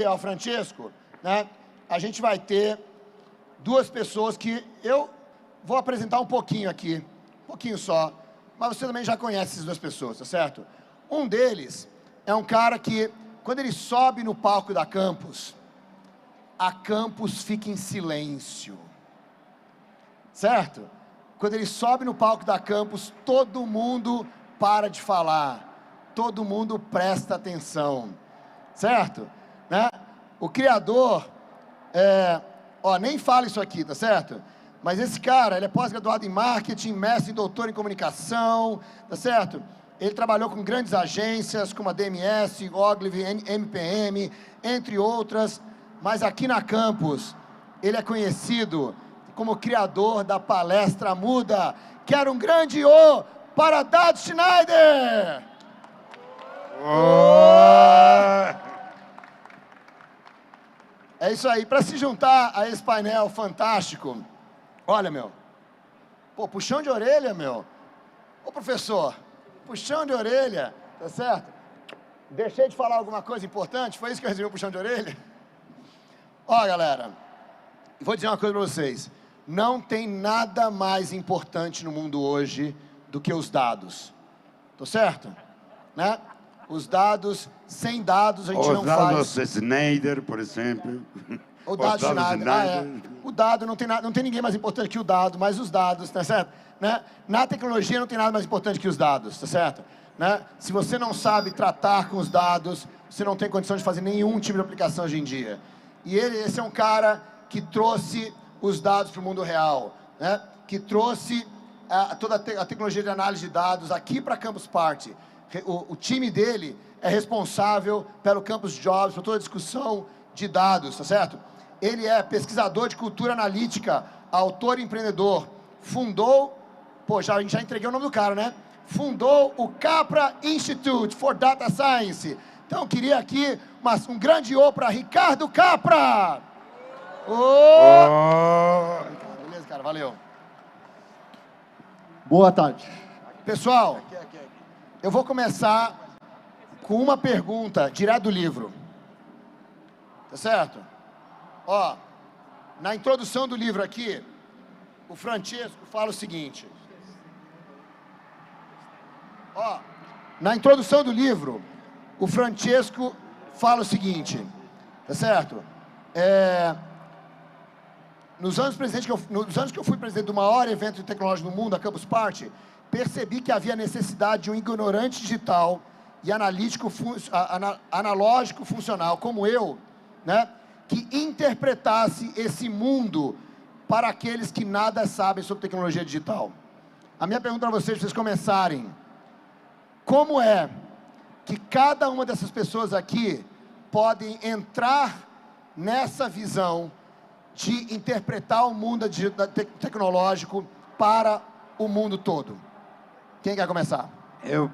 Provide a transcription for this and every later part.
ao Francesco, né, a gente vai ter duas pessoas que eu vou apresentar um pouquinho aqui, um pouquinho só, mas você também já conhece essas duas pessoas, tá certo? Um deles é um cara que, quando ele sobe no palco da Campus, a Campus fica em silêncio, certo? Quando ele sobe no palco da Campus, todo mundo para de falar, todo mundo presta atenção, certo? Né? O criador, nem fala isso aqui, tá certo? Mas esse cara, ele é pós-graduado em marketing, mestre e doutor em comunicação, tá certo? Ele trabalhou com grandes agências, como a DMS, Ogilvy, MPM, entre outras, mas aqui na Campus, ele é conhecido como criador da palestra muda. Quero um grande O para Dado Schneider! É isso aí, para se juntar a esse painel fantástico, olha, meu, pô, puxão de orelha, meu. Ô, professor, puxão de orelha, tá certo? Deixei de falar alguma coisa importante? Foi isso que eu recebi o puxão de orelha? Ó, galera, vou dizer uma coisa para vocês. Não tem nada mais importante no mundo hoje do que os dados. Tô certo? Né? Os dados, sem dados a gente não faz. Os dados Schneider, por exemplo. O dado Schneider. O dado, não tem ninguém mais importante que o dado, mas os dados, tá certo? Né? Na tecnologia não tem nada mais importante que os dados, tá certo? Né? Se você não sabe tratar com os dados, você não tem condição de fazer nenhum tipo de aplicação hoje em dia. E esse é um cara que trouxe os dados para o mundo real, né? Que trouxe toda a tecnologia de análise de dados aqui para a Campus Party. O time dele é responsável pelo Campus Jobs, por toda a discussão de dados, tá certo? Ele é pesquisador de cultura analítica, autor e empreendedor. Fundou, a gente já entreguei o nome do cara, né? Fundou o Capra Institute for Data Science. Então, queria aqui um grande O para Ricardo Capra! Beleza, cara, valeu. Boa tarde. Pessoal, eu vou começar com uma pergunta, direto do livro. Tá certo? Ó, na introdução do livro aqui, o Francesco fala o seguinte. Ó, na introdução do livro, o Francesco fala o seguinte, tá certo? Nos anos que eu fui presidente do maior evento tecnológico do mundo, a Campus Party, percebi que havia necessidade de um ignorante digital e analógico funcional como eu, né, que interpretasse esse mundo para aqueles que nada sabem sobre tecnologia digital. A minha pergunta para vocês começarem, como é que cada uma dessas pessoas aqui podem entrar nessa visão de interpretar o mundo tecnológico para o mundo todo? Quem quer começar?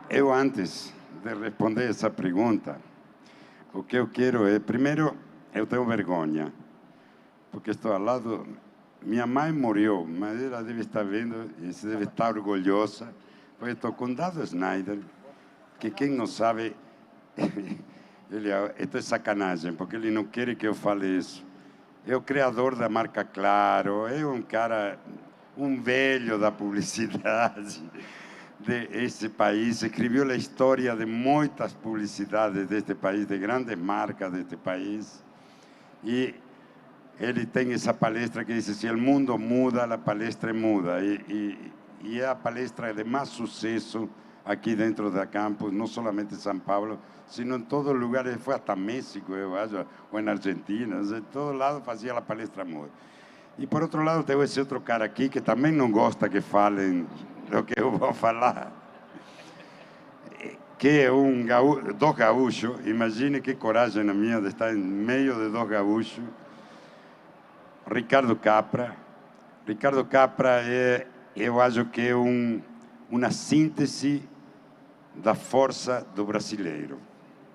Eu antes de responder essa pergunta, o que eu quero é, primeiro, eu tenho vergonha, porque estou ao lado, minha mãe morreu, mas ela deve estar vendo e se deve estar orgulhosa, porque estou com Dado Schneider, que quem não sabe, isto é sacanagem, porque ele não quer que eu fale isso. É o criador da marca Claro, é um cara, um velho da publicidade desse país, escreveu a história de muitas publicidades deste país, de grandes marcas deste país, e ele tem essa palestra que diz, se o mundo muda, a palestra muda, e é a palestra de mais sucesso aqui dentro da Campus, não somente em São Paulo, sino em todos os lugares, foi até México, eu acho, ou na Argentina, em todo lado fazia a palestra muda. E por outro lado, tem esse outro cara aqui que também não gosta que falem do que eu vou falar, que é dois gaúchos. Imagine que coragem a minha de estar em meio de dois gaúchos. Ricardo Capra. Ricardo Capra eu acho que é uma síntese da força do brasileiro.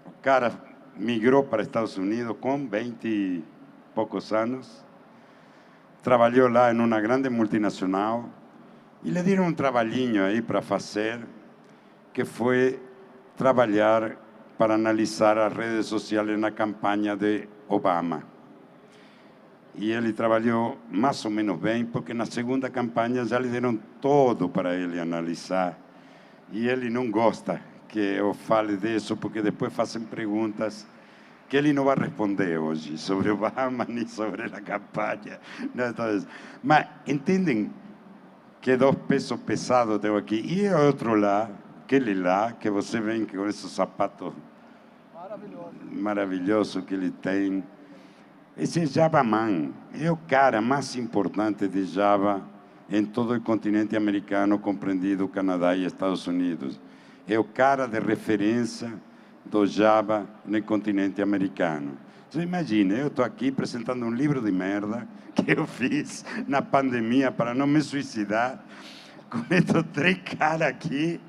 O cara migrou para Estados Unidos com 20 e poucos anos, trabalhou lá em uma grande multinacional e lhe deram um trabalhinho aí para fazer, que foi trabalhar para analisar as redes sociais na campanha de Obama. E ele trabalhou mais ou menos bem, porque na segunda campanha já lhe deram todo para ele analisar. E ele não gosta que eu fale disso, porque depois fazem perguntas que ele não vai responder hoje sobre Obama nem sobre a campanha. Mas entendem que dois pesos pesados tenho aqui. E o outro lá, aquele lá, que você vê com esses sapatos maravilhosos que ele tem. Esse é Java Man, é o cara mais importante de Java em todo o continente americano, compreendido Canadá e Estados Unidos. É o cara de referência do Java no continente americano. Você imagina, eu estou aqui apresentando um livro de merda que eu fiz na pandemia para não me suicidar, com esses três caras aqui,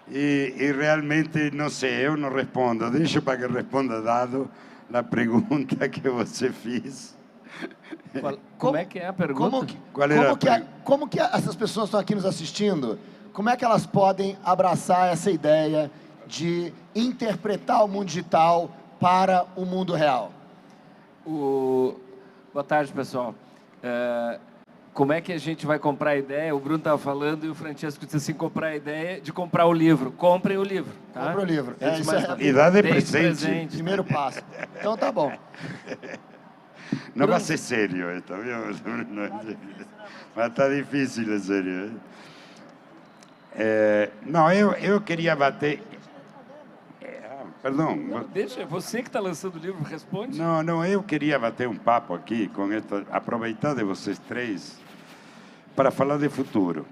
e realmente, não sei, eu não respondo. Deixo para que responda dado a pergunta que você fez. Como é que é a pergunta? Como que essas pessoas que estão aqui nos assistindo, como é que elas podem abraçar essa ideia de interpretar o mundo digital para o mundo real? Boa tarde, pessoal. Como é que a gente vai comprar a ideia? O Bruno estava falando e o Francesco disse assim, comprar a ideia de comprar o livro. Comprem o livro. Tá? Compre o livro. E dá de presente. Primeiro passo. Então tá bom. Não vai ser sério, tá vendo? Mas está difícil, é sério. Não, eu queria bater... Perdão. Não, deixa, você que está lançando o livro, responde. Não, eu queria bater um papo aqui, aproveitar de vocês três, para falar de futuro.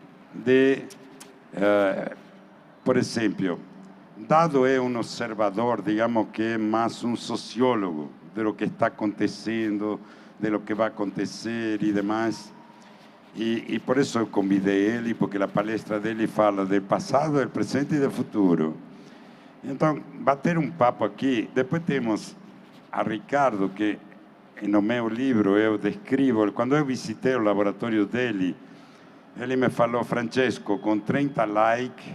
Por exemplo, Dado é um observador, digamos que é mais um sociólogo de lo que está acontecendo, de lo que vai acontecer e demais. E por isso eu convidei ele, porque a palestra dele fala do passado, do presente e do futuro. Então, bater um papo aqui. Depois temos a Ricardo, que no meu livro eu descrevo. Quando eu visitei o laboratório dele, ele me falou, Francesco, com 30 likes,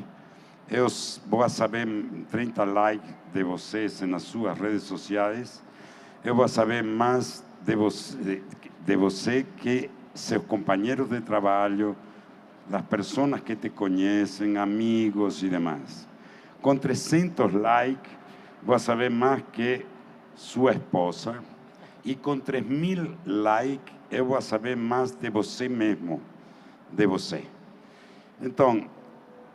eu vou saber 30 likes de vocês nas suas redes sociais, eu vou saber mais de você que seus companheiros de trabalho, das pessoas que te conhecem, amigos e demais. Com 300 likes, vou saber mais que sua esposa. E com 3.000 likes, eu vou saber mais de você mesmo, de você. Então,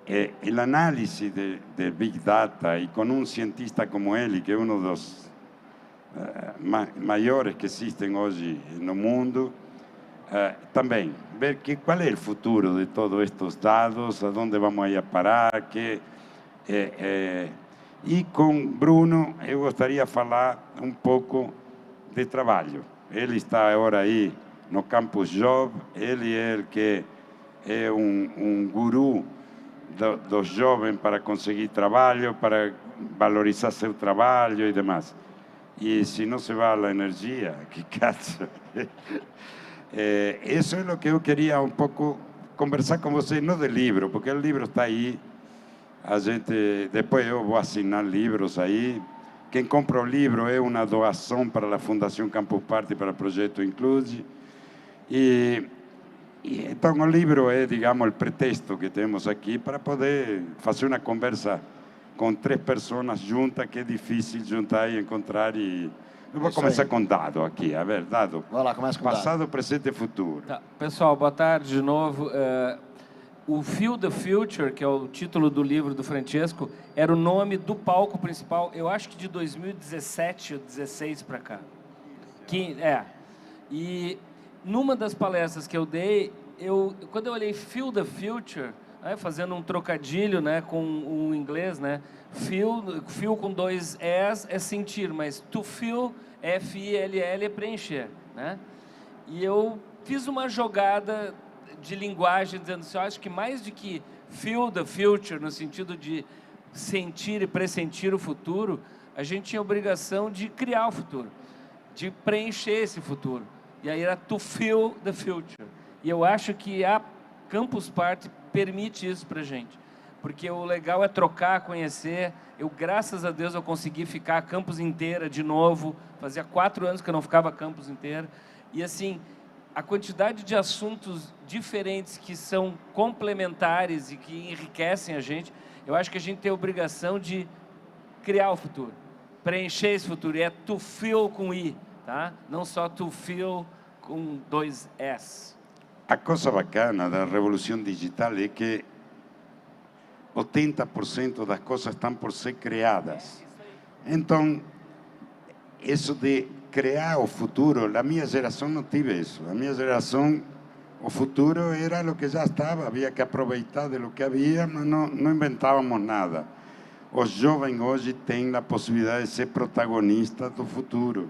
a análise de Big Data, e com um cientista como ele, que é um dos maiores que existem hoje no mundo, também, ver qual é o futuro de todos estes dados, aonde vamos a parar, e com Bruno, eu gostaria de falar um pouco de trabalho. Ele está agora aí no Campus Job, ele é o que é um guru dos jovens para conseguir trabalho, para valorizar seu trabalho e demais. E se não se vai a energia, que caso. Isso é o que eu queria um pouco conversar com vocês, não do livro, porque o livro está aí. A gente, depois eu vou assinar livros aí. Quem compra o livro é uma doação para a Fundação Campus Party para o Projeto Include. Então o livro é, digamos, o pretexto que temos aqui para poder fazer uma conversa com 3 pessoas juntas, que é difícil juntar e encontrar. E eu vou começar com Dado aqui, a ver, Dado. Vai lá, começa com passado, Dado. presente e futuro. Tá. Pessoal, boa tarde de novo. O Feel the Future, que é o título do livro do Francesco, era o nome do palco principal, eu acho que de 2017 ou 2016 para cá. E numa das palestras que eu dei, quando eu olhei Feel the Future, fazendo um trocadilho, né, com o inglês, né, feel com 2 Es é sentir, mas to feel, F-I-L-L, é preencher, né? E eu fiz uma jogada de linguagem, dizendo assim, eu acho que mais do que feel the future, no sentido de sentir e pressentir o futuro, a gente tinha a obrigação de criar o futuro, de preencher esse futuro. E aí era to feel the future. E eu acho que a Campus Party permite isso para a gente. porque o legal é trocar, conhecer. Eu, graças a Deus, eu consegui ficar a campus inteira de novo. Fazia 4 anos que eu não ficava a campus inteira. E, assim, a quantidade de assuntos diferentes que são complementares e que enriquecem a gente, eu acho que a gente tem a obrigação de criar o futuro, preencher esse futuro. E é to feel com I, tá? Não só to feel com 2 S. A coisa bacana da revolução digital é que 80% das coisas estão por ser criadas. Então, isso de criar o futuro, a minha geração não tive isso. A minha geração, o futuro era o que já estava, havia que aproveitar de lo que havia, mas não inventávamos nada. Os jovens hoje têm a possibilidade de ser protagonistas do futuro.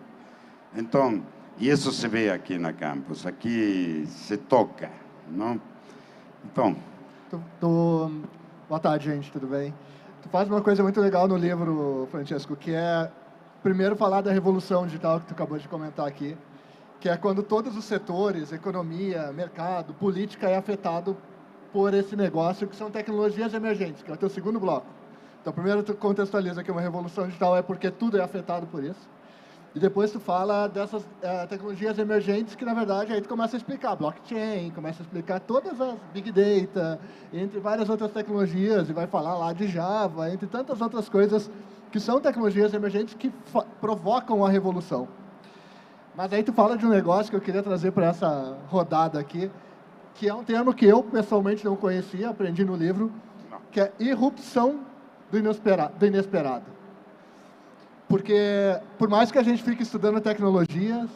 Então, e isso se vê aqui na campus, aqui se toca, não? Então... Boa tarde, gente, tudo bem? Tu faz uma coisa muito legal no livro, Francesco, que é, primeiro, falar da revolução digital que tu acabou de comentar aqui, que é quando todos os setores, economia, mercado, política, é afetado por esse negócio, que são tecnologias emergentes, que é o teu segundo bloco. Então, primeiro tu contextualiza que uma revolução digital é porque tudo é afetado por isso. E depois tu fala dessas tecnologias emergentes que, na verdade, aí tu começa a explicar blockchain, começa a explicar todas as big data, entre várias outras tecnologias, e vai falar lá de Java, entre tantas outras coisas que são tecnologias emergentes que provocam a revolução. Mas aí tu fala de um negócio que eu queria trazer para essa rodada aqui, que é um termo que eu, pessoalmente, não conhecia, aprendi no livro, que é irrupção do inesperado. Porque, por mais que a gente fique estudando tecnologias,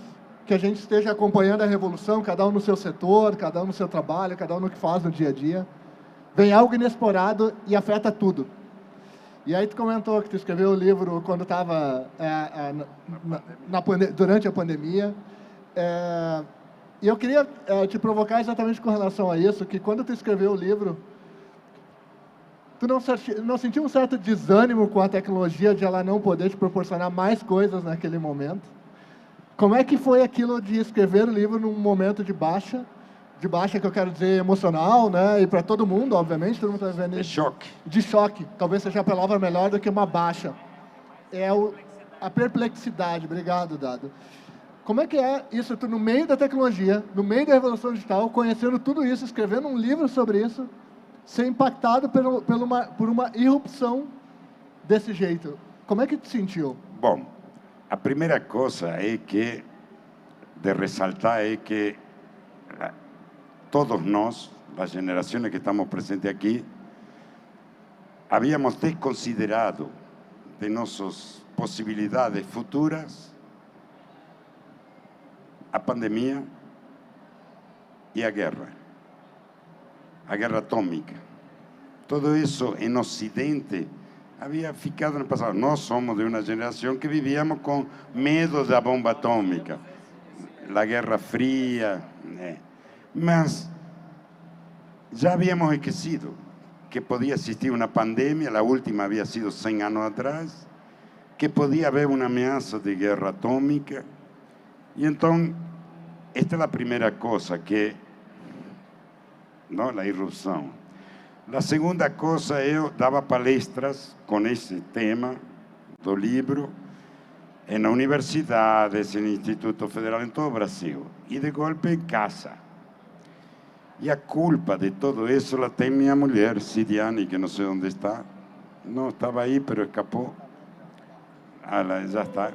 que a gente esteja acompanhando a revolução, cada um no seu setor, cada um no seu trabalho, cada um no que faz no dia a dia, vem algo inesperado e afeta tudo. E aí tu comentou que tu escreveu o livro quando estava durante a pandemia. E eu queria te provocar exatamente com relação a isso, que quando tu escreveu o livro, tu não sentiu um certo desânimo com a tecnologia de ela não poder te proporcionar mais coisas naquele momento? Como é que foi aquilo de escrever o livro num momento de baixa que eu quero dizer emocional, né? E para todo mundo, obviamente, todo mundo está vendo isso. De choque. De choque, talvez seja a palavra melhor do que uma baixa. É a perplexidade. Obrigado, Dado. Como é que é isso, tu no meio da tecnologia, no meio da revolução digital, conhecendo tudo isso, escrevendo um livro sobre isso, ser impactado por uma irrupção desse jeito? Como é que te sentiu? Bom, a primeira coisa é que, de ressaltar, é que todos nós, as gerações que estamos presentes aqui, havíamos desconsiderado de nossas possibilidades futuras a pandemia e a guerra atômica. Todo isso em Ocidente havia ficado no passado. Nós somos de uma geração que vivíamos com medo da bomba atômica, da Guerra Fria, né? Mas já havíamos esquecido que podia existir uma pandemia, a última havia sido 100 anos atrás, que podia haver uma ameaça de guerra atômica. E então, esta é a primeira coisa que... não, a irrupção. A segunda coisa, eu dava palestras com esse tema do livro em universidades, no Instituto Federal, em todo o Brasil. E de golpe em casa. E a culpa de tudo isso ela tem minha mulher, Sidiane, que não sei onde está. Não estava aí, mas escapou. Ela já está.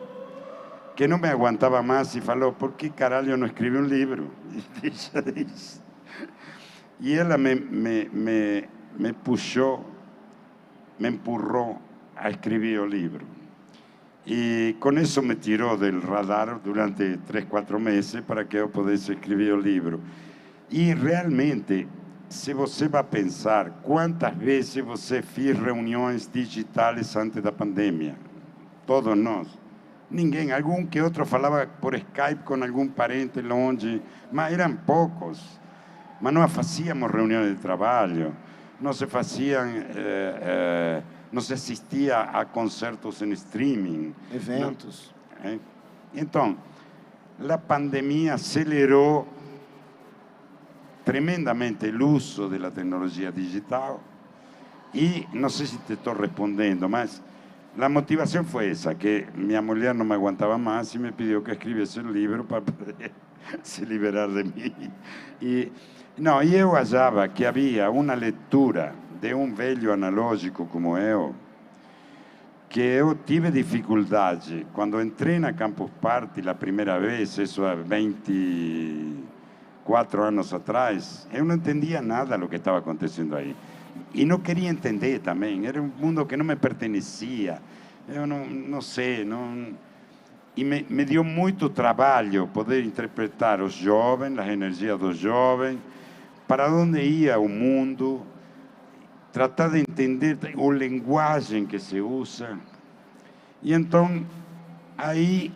Que não me aguantava mais e falou: por que caralho eu não escrevi um livro? E deixa disso. E ela me puxou, me empurrou a escrever o livro. E com isso me tirou do radar durante 3, 4 meses para que eu pudesse escrever o livro. E realmente, se você vai pensar quantas vezes você fez reuniões digitais antes da pandemia, todos nós, ninguém, algum que outro falava por Skype com algum parente longe, mas eram poucos. Mas não fazíamos reuniões de trabalho, não se faziam, não se assistia a concertos em streaming. Eventos. Não, então, a pandemia acelerou tremendamente o uso da tecnologia digital E não sei se te estou respondendo, mas a motivação foi essa, que minha mulher não me aguentava mais e me pediu que escrevesse um livro para poder se liberar de mim. E eu achava que havia uma leitura de um velho analógico como eu, que eu tive dificuldade. Quando entrei na Campus Party a primeira vez, isso há 24 anos atrás, eu não entendia nada do que estava acontecendo aí. E não queria entender também, era um mundo que não me pertencia. Eu não sei, e me deu muito trabalho poder interpretar os jovens, as energias dos jovens, para onde ia o mundo, tratar de entender a linguagem que se usa. E então, aí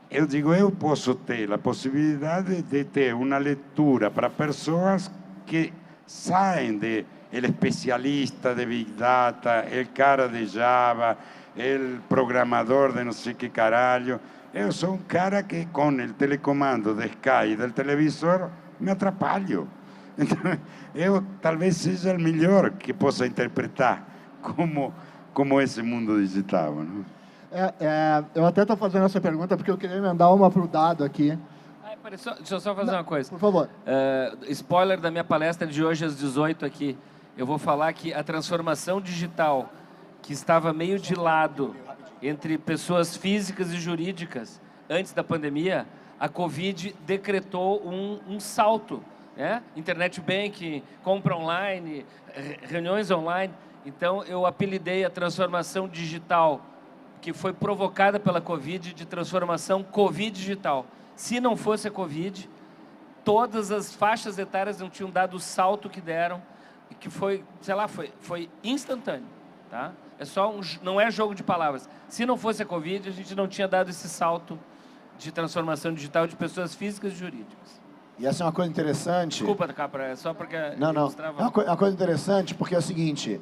eu digo, eu posso ter a possibilidade de ter uma leitura para pessoas que saem de el especialista de Big Data, el cara de Java, el programador de não sei que caralho. Eu sou um cara que, com o telecomando de Sky del televisor, me atrapalho. Então, eu talvez seja o melhor que possa interpretar como esse mundo digital. Não? Eu até estou fazendo essa pergunta porque eu queria emendar uma para o Dado aqui. Deixa eu só fazer uma coisa. Por favor. Spoiler da minha palestra de hoje às 18 aqui. Eu vou falar que a transformação digital, que estava meio de lado entre pessoas físicas e jurídicas antes da pandemia, a Covid decretou um salto. Né? Internet banking, compra online, reuniões online. Então, eu apelidei a transformação digital, que foi provocada pela Covid, de transformação Covid digital. Se não fosse a Covid, todas as faixas etárias não tinham dado o salto que deram, que foi, sei lá, foi instantâneo, tá? Não é jogo de palavras. Se não fosse a Covid, a gente não tinha dado esse salto de transformação digital de pessoas físicas e jurídicas. E essa é uma coisa interessante. Desculpa, Capra, é só porque... Não. É uma coisa interessante porque é o seguinte,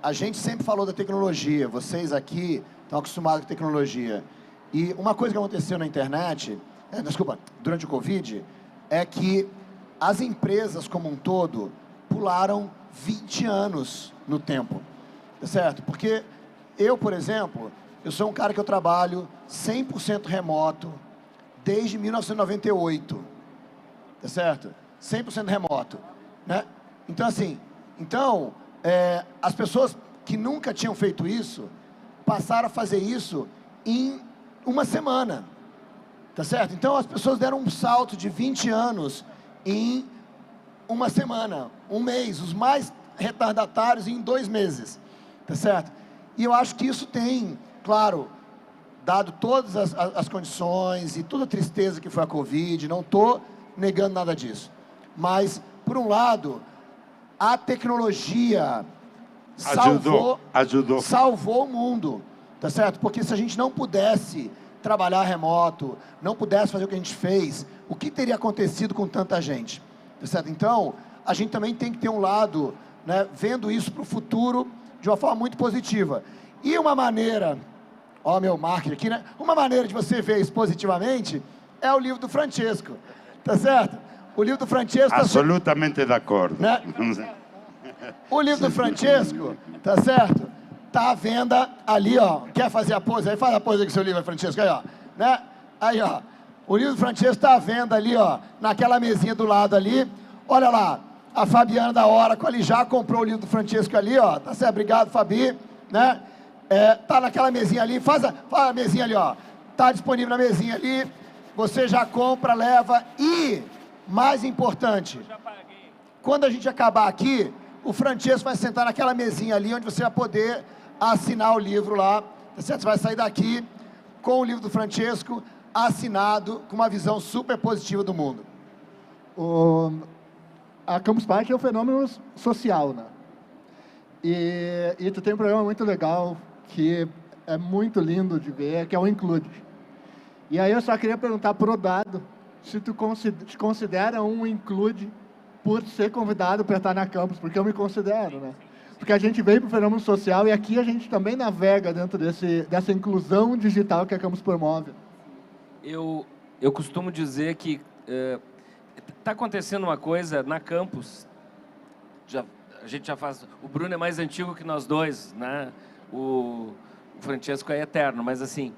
a gente sempre falou da tecnologia, vocês aqui estão acostumados com tecnologia. E uma coisa que aconteceu na internet, durante o Covid, é que as empresas como um todo pularam 20 anos no tempo, tá certo? Porque eu, por exemplo, eu sou um cara que eu trabalho 100% remoto desde 1998, tá certo? 100% remoto, né? Então, assim, as pessoas que nunca tinham feito isso, passaram a fazer isso em uma semana, tá certo? Então, as pessoas deram um salto de 20 anos em uma semana, um mês, os mais retardatários em 2 meses, tá certo? E eu acho que isso tem, claro, dado todas as condições e toda a tristeza que foi a Covid, não estou negando nada disso. Mas, por um lado, a tecnologia salvou o mundo, tá certo? Porque se a gente não pudesse trabalhar remoto, não pudesse fazer o que a gente fez, o que teria acontecido com tanta gente? Tá certo? Então, a gente também tem que ter um lado, né, vendo isso para o futuro de uma forma muito positiva. E uma maneira, meu marketing aqui, né? Uma maneira de você ver isso positivamente é o livro do Francesco, tá certo? O livro do Francesco... Absolutamente de acordo. Né? O livro do Francesco, tá certo? Tá à venda ali, ó. Quer fazer a pose? Aí faz a pose com o seu livro, Francesco, aí, ó. Né? Aí, ó. O livro do Francesco está à venda ali, ó, naquela mesinha do lado ali. Olha lá, a Fabiana da Oracle ali já comprou o livro do Francesco ali, ó. Tá certo? Obrigado, Fabi. Né? Tá naquela mesinha ali, faz a mesinha ali, ó. Tá disponível na mesinha ali. Você já compra, leva e, mais importante, quando a gente acabar aqui, o Francesco vai sentar naquela mesinha ali, onde você vai poder assinar o livro lá. Tá certo? Você vai sair daqui com o livro do Francesco, assinado, com uma visão super positiva do mundo. A Campus Party é um fenômeno social, né? E tu tem um programa muito legal, que é muito lindo de ver, que é o Include. E aí eu só queria perguntar pro Dado, se tu te considera um Include por ser convidado para estar na Campus, porque eu me considero, né? Porque a gente veio para o fenômeno social e aqui a gente também navega dentro dessa inclusão digital que a Campus promove. Eu costumo dizer que está acontecendo uma coisa na Campus, a gente já faz... O Bruno é mais antigo que nós dois, né? O Francesco é eterno, mas assim,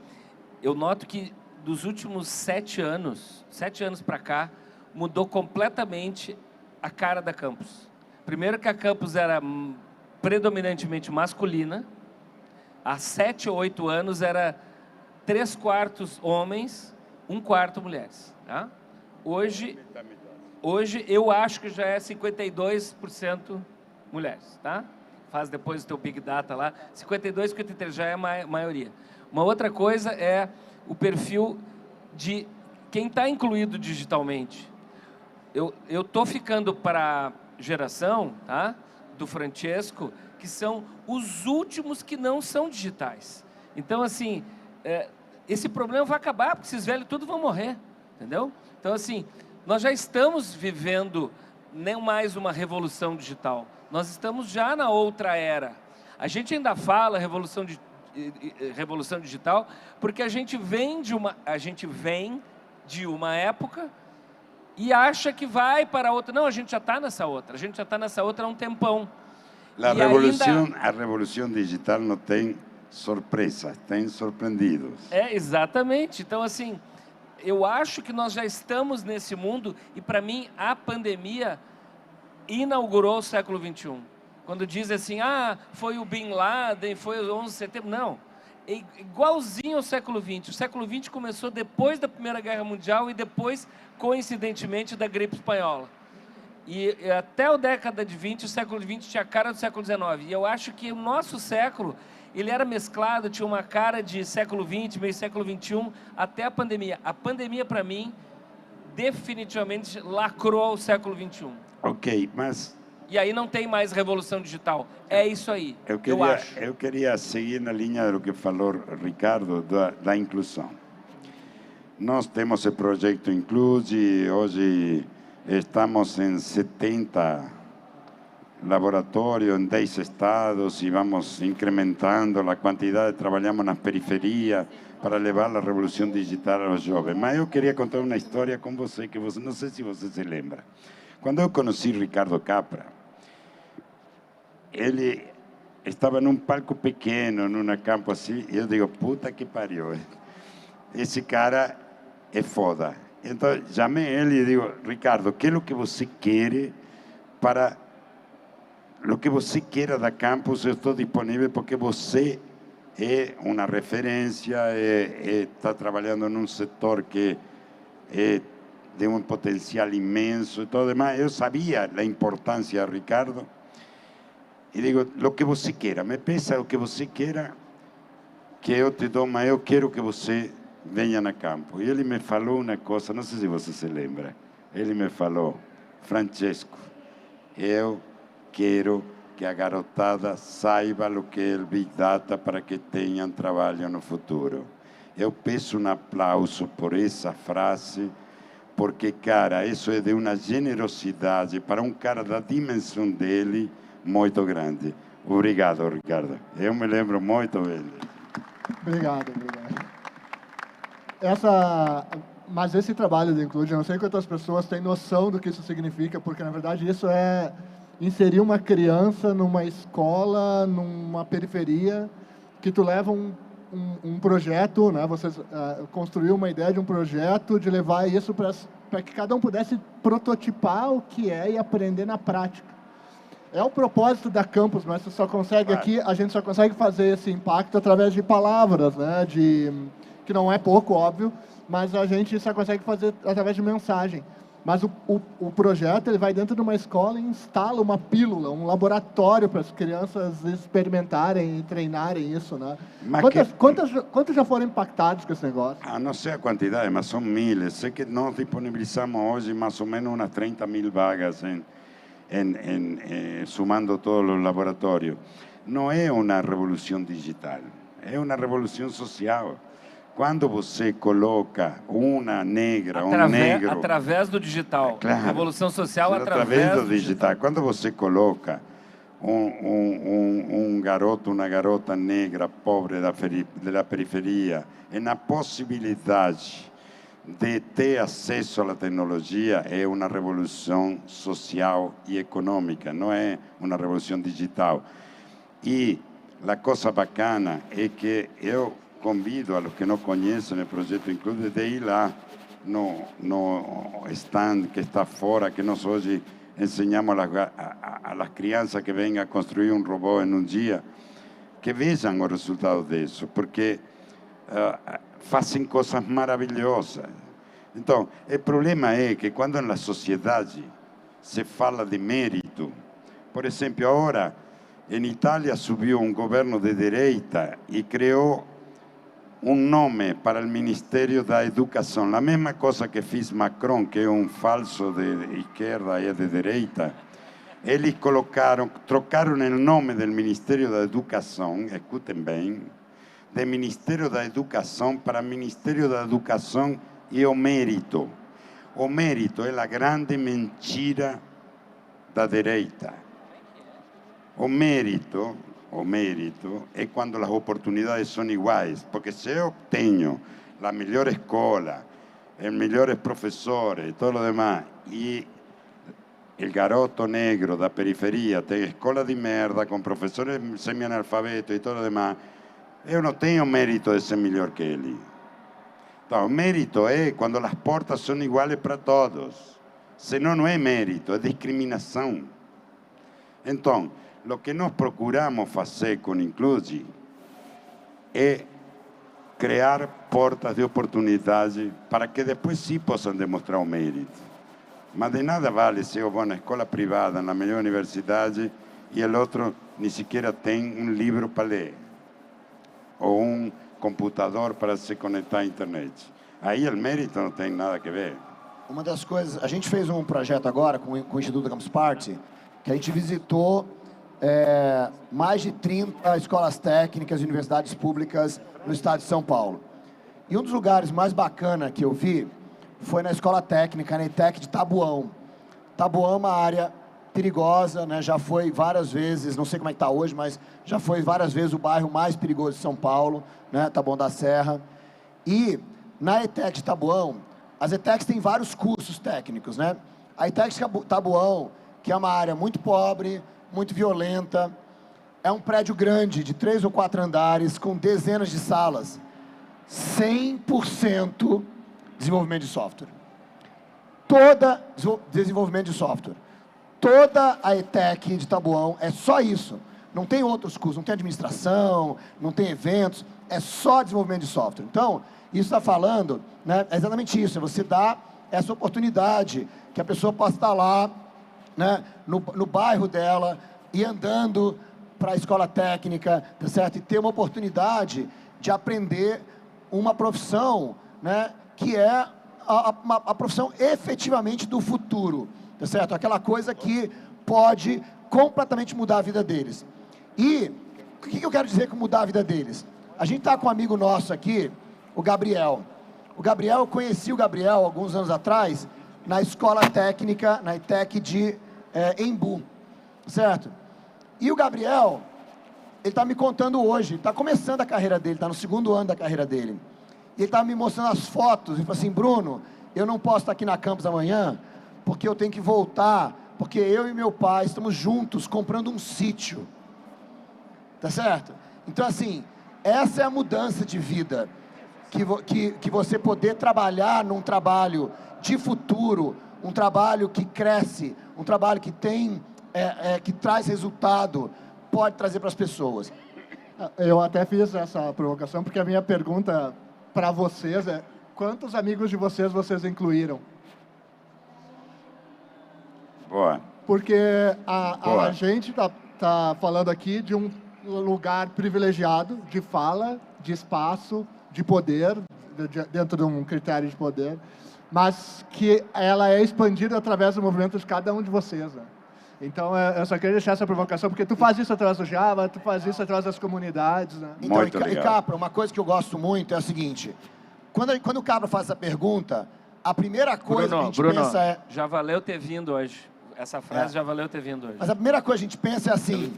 eu noto que dos últimos 7 anos para cá, mudou completamente a cara da Campus. Primeiro que a Campus era predominantemente masculina, há 7 ou 8 anos era 3/4 homens, 1/4 mulheres. Tá? Hoje eu acho que já é 52% mulheres, tá? Faz depois o teu Big Data lá, 52, 53, já é a maioria. Uma outra coisa é o perfil de quem está incluído digitalmente. Eu estou ficando para a geração, tá, do Francesco, que são os últimos que não são digitais. Então, assim, esse problema vai acabar, porque esses velhos tudo vão morrer, entendeu? Então, assim, nós já estamos vivendo nem mais uma revolução digital. Nós estamos já na outra era. A gente ainda fala revolução digital porque a gente vem de uma época e acha que vai para outra. Não, a gente já está nessa outra. A gente já está nessa outra há um tempão. A revolução digital não tem surpresa, tem surpreendidos. Exatamente. Então, assim, eu acho que nós já estamos nesse mundo e, para mim, a pandemia inaugurou o século XXI. Quando diz assim, foi o Bin Laden, foi o 11 de setembro. Não, é igualzinho ao século XX. O século XX começou depois da Primeira Guerra Mundial e depois, coincidentemente, da gripe espanhola. E até a década de 20, o século XX tinha a cara do século XIX. E eu acho que o nosso século, ele era mesclado, tinha uma cara de século XX, meio século XXI, até a pandemia. A pandemia, para mim, definitivamente lacrou o século XXI. Ok, mas... E aí não tem mais revolução digital. É isso aí, eu acho. Eu queria seguir na linha do que falou Ricardo, da inclusão. Nós temos o projeto Inclusi, hoje estamos em 70 laboratórios em 10 estados e vamos incrementando a quantidade, trabalhamos nas periferias para levar a revolução digital aos jovens. Mas eu queria contar uma história com você, que você, não sei se você se lembra. Quando eu conheci Ricardo Capra, ele estava num palco pequeno, num campo assim, e eu digo, puta que pariu, esse cara é foda. Então, chamei ele e digo, Ricardo, que é o que você quer para o que você queira da campus, eu estou disponível porque você é uma referência, está trabalhando num setor que é de um potencial imenso e tudo demais. Eu sabia a importância, Ricardo, e digo, o que você queira, me peça o que você queira, que eu te dou, mas eu quero que você venha na campo. E ele me falou uma coisa, não sei se você se lembra, ele me falou, Francesco, eu quero que a garotada saiba o que é o Big Data para que tenham trabalho no futuro. Eu peço um aplauso por essa frase, porque, cara, isso é de uma generosidade para um cara da dimensão dele muito grande. Obrigado, Ricardo. Eu me lembro muito bem. Obrigado. Mas esse trabalho de Include, eu não sei quantas pessoas têm noção do que isso significa, porque, na verdade, isso é inserir uma criança numa escola, numa periferia, que tu leva um projeto, né? Você construiu uma ideia de um projeto, de levar isso para que cada um pudesse prototipar o que é e aprender na prática. É o propósito da Campus, mas você só consegue aqui, a gente só consegue fazer esse impacto através de palavras, né? Que não é pouco, óbvio, mas a gente só consegue fazer através de mensagem. Mas o projeto, ele vai dentro de uma escola e instala uma pílula, um laboratório para as crianças experimentarem e treinarem isso, né? Quantos já foram impactados com esse negócio? Não sei a quantidade, mas são miles. Sei que nós disponibilizamos hoje mais ou menos umas 30.000 vagas, sumando todos os laboratórios. Não é uma revolução digital, é uma revolução social. Quando você coloca uma negra, um negro... Através do digital. Claro, Revolução social através do digital. Quando você coloca um garoto, uma garota negra, pobre da periferia, na possibilidade de ter acesso à tecnologia é uma revolução social e econômica, não é uma revolução digital. E a coisa bacana é que eu convido a los que não conhecem o projeto Include de ir lá no stand que está fora, que nós hoje ensinamos a las crianças que venham a construir um robô em um dia, que vejam o resultado disso, porque fazem coisas maravilhosas. Então, o problema é que quando na sociedade se fala de mérito, por exemplo, agora em Itália subiu um governo de direita e criou um nome para o Ministério da Educação, a mesma coisa que fez Macron, que é um falso de esquerda e de direita. Eles trocaram o nome do Ministério da Educação, escutem bem, de Ministério da Educação para Ministério da Educação e o Mérito. O mérito é a grande mentira da direita. O mérito é quando as oportunidades são iguais, porque se eu tenho a melhor escola, os melhores professores e todo o demais, e o garoto negro da periferia tem escola de merda, com professores semi-analfabetos e todo o demais, eu não tenho mérito de ser melhor que ele. Então, o mérito é quando as portas são iguais para todos. Senão não é mérito, é discriminação. Então, o que nós procuramos fazer com Include é criar portas de oportunidade para que depois sim possam demonstrar o mérito. Mas de nada vale se eu vou na escola privada, na melhor universidade, e o outro nem sequer tem um livro para ler, ou um computador para se conectar à internet. Aí o mérito não tem nada a ver. Uma das coisas, a gente fez um projeto agora com o Instituto Campus Party, que a gente visitou mais de 30 escolas técnicas e universidades públicas no estado de São Paulo. E um dos lugares mais bacanas que eu vi foi na escola técnica, na ETEC de Taboão. Taboão é uma área perigosa, né? Já foi várias vezes, não sei como é que está hoje, mas já foi várias vezes o bairro mais perigoso de São Paulo, né? Taboão da Serra. E na ETEC de Taboão, as ETECs têm vários cursos técnicos, né? A ETEC de Taboão, que é uma área muito pobre, muito violenta, é um prédio grande, de 3 ou 4 andares, com dezenas de salas. 100% desenvolvimento de software. Desenvolvimento de software. Toda a ETEC de Taboão é só isso. Não tem outros cursos, não tem administração, não tem eventos, é só desenvolvimento de software. Então, isso está falando, né, é exatamente isso, é você dar essa oportunidade, que a pessoa possa estar lá, né, no bairro dela, e andando para a escola técnica, tá certo? E ter uma oportunidade de aprender uma profissão, né, que é a profissão efetivamente do futuro, tá certo? Aquela coisa que pode completamente mudar a vida deles. E o que eu quero dizer com mudar a vida deles? A gente está com um amigo nosso aqui, o Gabriel. Eu conheci o Gabriel alguns anos atrás, na escola técnica, na ETEC de Embu, certo? E o Gabriel, ele está me contando hoje, está começando a carreira dele, está no 2º ano da carreira dele. E ele está me mostrando as fotos, e falou assim, Bruno, eu não posso estar aqui na campus amanhã, porque eu tenho que voltar, porque eu e meu pai estamos juntos comprando um sítio. Tá certo? Então, assim, essa é a mudança de vida, que você poder trabalhar num trabalho de futuro, um trabalho que cresce, um trabalho que tem, que traz resultado, pode trazer para as pessoas. Eu até fiz essa provocação, porque a minha pergunta para vocês é: quantos amigos de vocês incluíram? Boa. Porque a gente tá falando aqui de um lugar privilegiado de fala, de espaço, de poder, dentro de um critério de poder, mas que ela é expandida através do movimento de cada um de vocês, né? Então, eu só queria deixar essa provocação, porque tu faz isso através do Java, tu faz isso através das comunidades, né? Então, Muito e legal. Capra, uma coisa que eu gosto muito é a seguinte, quando o Capra faz essa pergunta, a primeira coisa que a gente pensa é... já valeu ter vindo hoje. Essa frase já valeu ter vindo hoje. Mas a primeira coisa que a gente pensa é assim,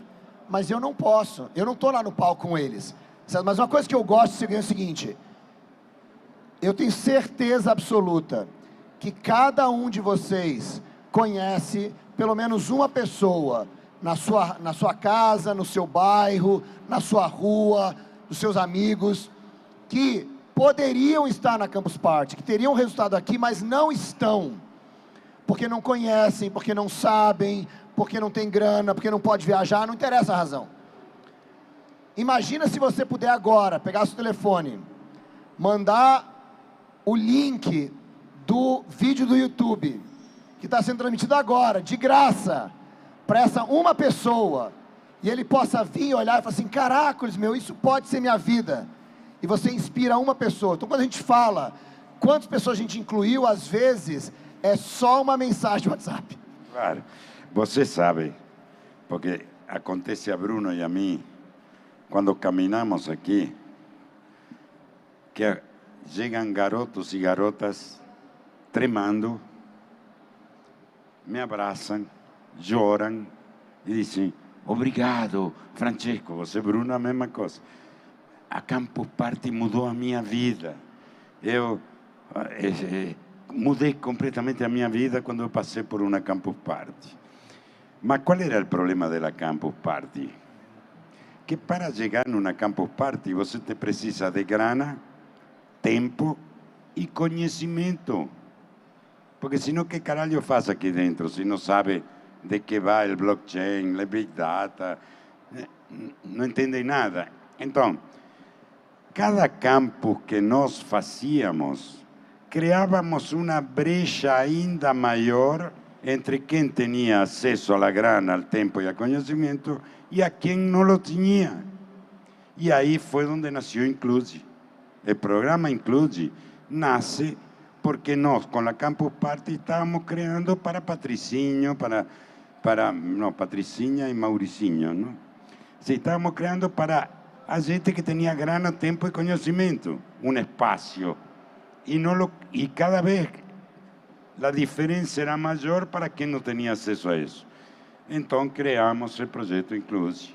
mas eu não posso, eu não estou lá no palco com eles. Mas uma coisa que eu gosto é o seguinte, eu tenho certeza absoluta que cada um de vocês conhece pelo menos uma pessoa na sua casa, no seu bairro, na sua rua, dos seus amigos, que poderiam estar na Campus Party, que teriam resultado aqui, mas não estão, porque não conhecem, porque não sabem, porque não tem grana, porque não pode viajar, não interessa a razão. Imagina se você puder agora pegar seu telefone, mandar o link do vídeo do YouTube, que está sendo transmitido agora, de graça, para essa uma pessoa, e ele possa vir, olhar e falar assim, caracoles, meu, isso pode ser minha vida. E você inspira uma pessoa. Então, quando a gente fala, quantas pessoas a gente incluiu, às vezes, é só uma mensagem de WhatsApp. Claro, você sabe, porque acontece a Bruno e a mim, quando caminhamos aqui, que chegam garotos e garotas tremando, me abraçam, choram e dizem, obrigado, Francesco, você, Bruno, a mesma coisa. A Campus Party mudou a minha vida. Eu mudei completamente a minha vida quando eu passei por uma Campus Party. Mas qual era o problema da Campus Party? Que para chegar numa Campus Party você precisa de grana, tempo e conhecimento. Porque senão, que caralho faz aqui dentro se não sabe de que vai o blockchain, o big data, não entendem nada. Então, cada campus que nós fazíamos, criávamos uma brecha ainda maior entre quem tinha acesso à grana, ao tempo e ao conhecimento e a quem não lo tinha. E aí foi onde nasceu Inclusi. O programa Inclusi nasce porque nós, com a Campus Party, estávamos criando para Patricinho, não, Patricinha e Mauricinho, não? Sim, estávamos criando para a gente que tinha grana, tempo e conhecimento, um espaço. E cada vez a diferença era maior para quem não tinha acesso a isso. Então, criamos o projeto Inclusi.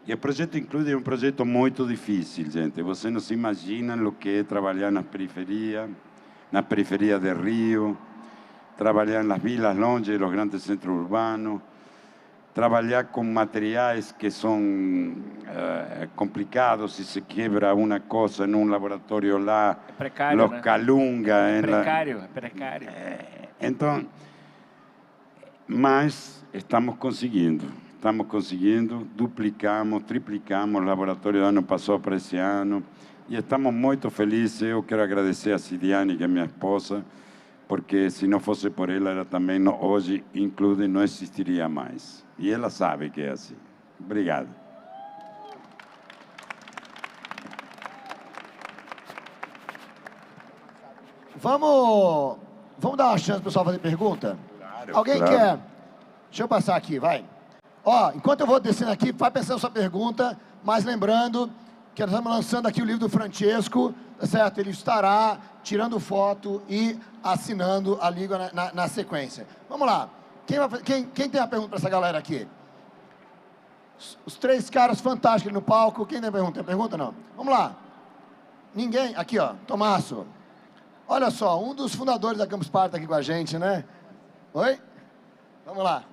E o projeto Inclusi é um projeto muito difícil, gente. Você não se imagina o que é trabalhar na periferia de Rio, trabalhar nas vilas longe dos grandes centros urbanos, trabalhar com materiais que são complicados, se se quebra uma coisa em um laboratório lá, é precário, los né? calunga. É precário. Então, mas estamos conseguindo, duplicamos, triplicamos o laboratório do ano passado para esse ano, e estamos muito felizes. Eu quero agradecer a Cidiane, que é minha esposa, porque se não fosse por ela, ela também hoje, Inclusi, não existiria mais. E ela sabe que é assim. Obrigado. Vamos dar uma chance para o pessoal fazer pergunta? Claro, Alguém claro. quer? Deixa eu passar aqui, vai. Ó, enquanto eu vou descendo aqui, vai pensando na sua pergunta, mas lembrando que nós estamos lançando aqui o livro do Francesco, tá certo? Ele estará tirando foto e assinando a língua na sequência. Vamos lá. Quem tem uma pergunta para essa galera aqui? Os três caras fantásticos no palco. Quem tem pergunta? Tem pergunta não? Vamos lá. Ninguém? Aqui, ó. Tomasso. Olha só, um dos fundadores da Campus Party aqui com a gente, né? Oi? Vamos lá.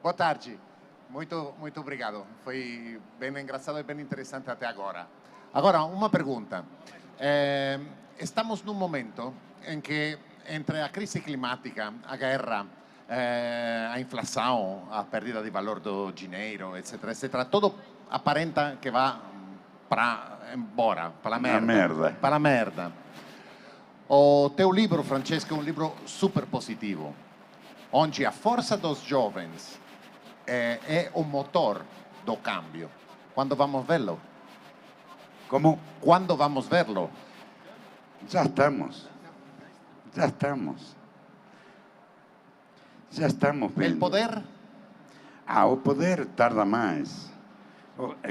Boa tarde. Muito obrigado. Foi bem engraçado e bem interessante até agora. Agora, uma pergunta. Estamos num momento em que, entre a crise climática, a guerra, a inflação, a perda de valor do dinheiro, etc., tudo aparenta que vai para embora, para a merda. Para a merda. O teu livro, Francesco, é um livro super positivo, onde a força dos jovens é o motor do cambio. Quando vamos vê-lo? Como? Quando vamos vê-lo? Já estamos vendo. O poder? O poder tarda mais.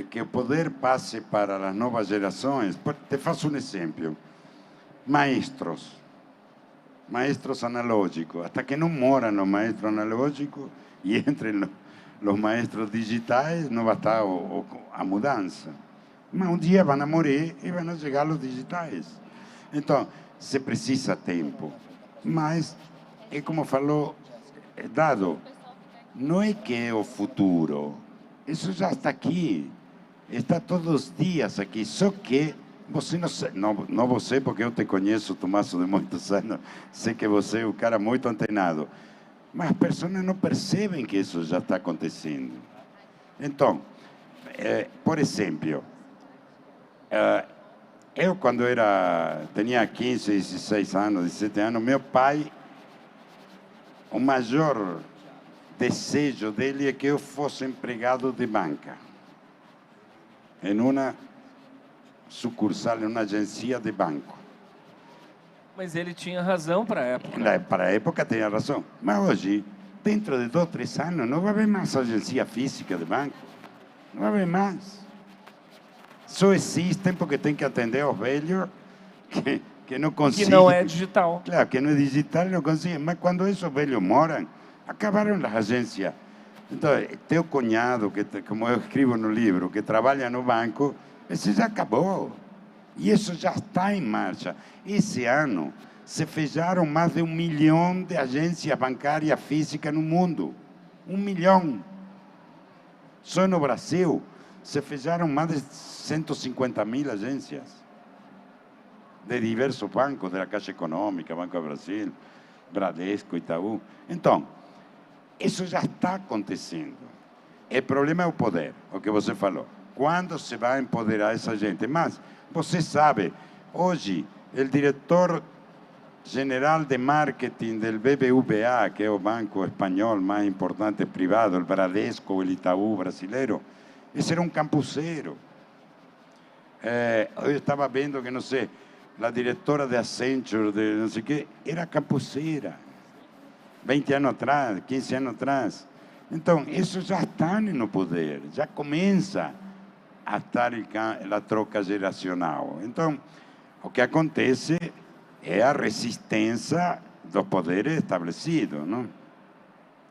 Que o poder passe para as novas gerações. Te faço um exemplo. Maestros analógicos. Hasta que não moram os maestros analógicos e entrem os maestros digitais, não vai estar a mudança. Mas um dia vão morrer e vão chegar os digitais. Então, você precisa tempo. Mas, é como falou, é dado, não é que é o futuro. Isso já está aqui. Está todos os dias aqui. Só que você não você, porque eu te conheço, Tommaso, de muitos anos. Sei que você é um cara muito antenado. Mas as pessoas não percebem que isso já está acontecendo. Então, por exemplo, eu quando tinha 15, 16 anos, 17 anos, meu pai, o maior desejo dele é que eu fosse empregado de banca, em uma sucursal, em uma agência de banco. Mas ele tinha razão para a época. Para a época tinha razão. Mas hoje, dentro de 2, 3 anos, não vai haver mais agência física de banco. Não vai haver mais. Só existem porque tem que atender aos velhos que não conseguem. Que não é digital. Claro, que não é digital, não conseguem. Mas quando esses velhos moram, acabaram as agências. Então, teu cunhado, como eu escrevo no livro, que trabalha no banco, esse já acabou. E isso já está em marcha. Esse ano, se fecharam mais de 1 milhão de agências bancárias físicas no mundo. 1 milhão. Só no Brasil, se fecharam mais de 150 mil agências de diversos bancos, da Caixa Econômica, Banco do Brasil, Bradesco, Itaú. Então, isso já está acontecendo. O problema é o poder, o que você falou. Quando se vai empoderar essa gente? Mas você sabe, hoje, o diretor general de marketing do BBVA, que é o banco espanhol mais importante privado, o Bradesco, o Itaú brasileiro, esse era um campuseiro. Eu estava vendo que, não sei, a diretora de Accenture, de não sei o quê, era campuseira. 20 anos atrás, 15 anos atrás. Então, isso já está no poder, já começa a estar a troca geracional. Então, o que acontece é a resistência dos poderes estabelecidos, não?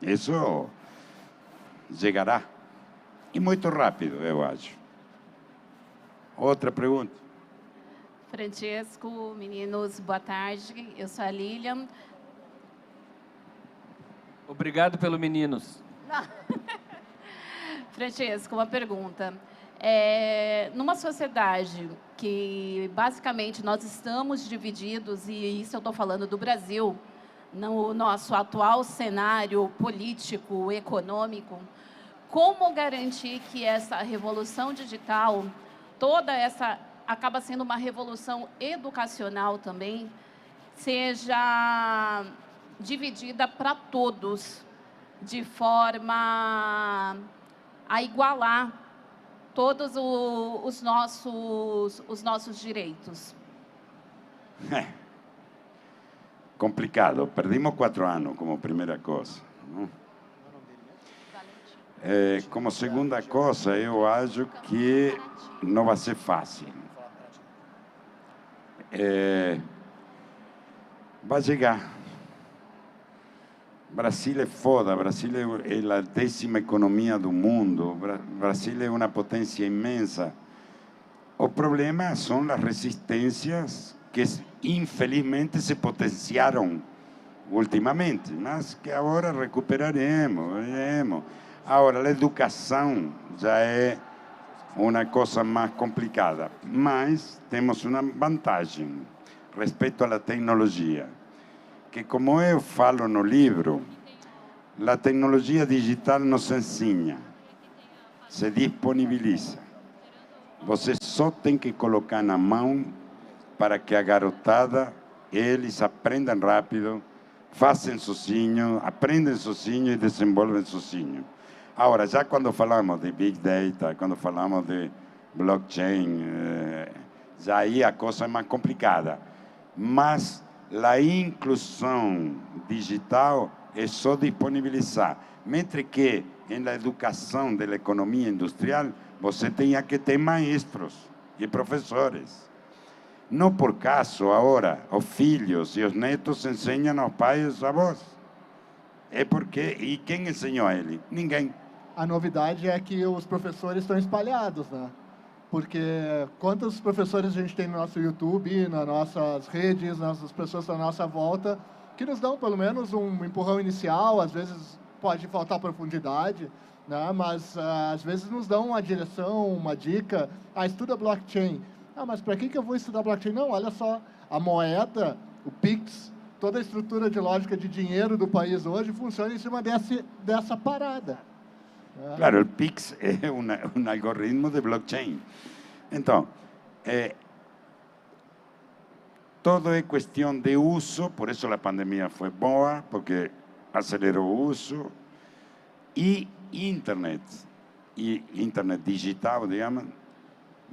Isso chegará. E muito rápido, eu acho. Outra pergunta. Francesco, meninos, boa tarde. Eu sou a Lilian. Obrigado pelo meninos. Francesco, uma pergunta. Numa sociedade que basicamente nós estamos divididos, e isso eu estou falando do Brasil, no nosso atual cenário político, econômico, como garantir que essa revolução digital, toda essa acaba sendo uma revolução educacional também, seja dividida para todos, de forma a igualar todos os nossos direitos? Complicado. Perdimos 4 anos como primeira coisa. Não? Como segunda coisa, eu acho que não vai ser fácil. Vai chegar. Brasil é foda, Brasil é a 10ª economia do mundo, Brasil é uma potência imensa. O problema são as resistências que, infelizmente, se potenciaram ultimamente, mas que agora recuperaremos. Agora, a educação já é uma coisa mais complicada, mas temos uma vantagem respeito à tecnologia, que, como eu falo no livro, a tecnologia digital nos ensina, se disponibiliza. Você só tem que colocar na mão para que a garotada, eles aprendam rápido, façam sozinho, aprendem sozinho e desenvolvem sozinho. Agora, já quando falamos de Big Data, quando falamos de blockchain, já aí a coisa é mais complicada. Mas a inclusão digital é só disponibilizar. Mentre que, na educação da economia industrial, você tenha que ter maestros e professores. Não por acaso, agora, os filhos e os netos ensinam aos pais e aos avós. É porque... E quem ensinou a ele? Ninguém. A novidade é que os professores estão espalhados, né? Porque quantos professores a gente tem no nosso YouTube, nas nossas redes, nas pessoas da nossa volta, que nos dão pelo menos um empurrão inicial, às vezes pode faltar profundidade, né? Mas às vezes nos dão uma direção, uma dica. Estuda blockchain. Mas para que eu vou estudar blockchain? Não, olha só, a moeda, o Pix, toda a estrutura de lógica de dinheiro do país hoje funciona em cima dessa parada. Claro, el PIX es un algoritmo de blockchain. Entonces, todo es cuestión de uso, por eso la pandemia fue boa, porque aceleró uso, y Internet digital, digamos,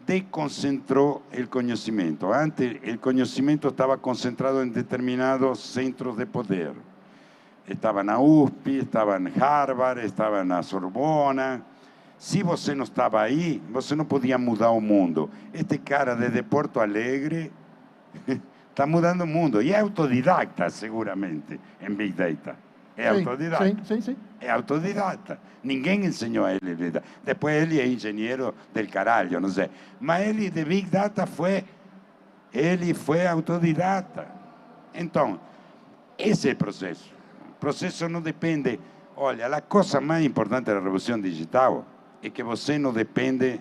desconcentró el conocimiento. Antes, el conocimiento estaba concentrado en determinados centros de poder. Estava na USP, estava em Harvard, estava na Sorbona. Se você não estava aí, você não podia mudar o mundo. Este cara desde Porto Alegre está mudando o mundo. E é autodidata, seguramente, em Big Data. É autodidata. Sim. É autodidata. Ninguém ensinou a ele. Depois ele é engenheiro del caralho, não sei. Mas ele de Big Data ele foi autodidata. Então, esse é o processo. O processo não depende... Olha, a coisa mais importante da revolução digital é que você não depende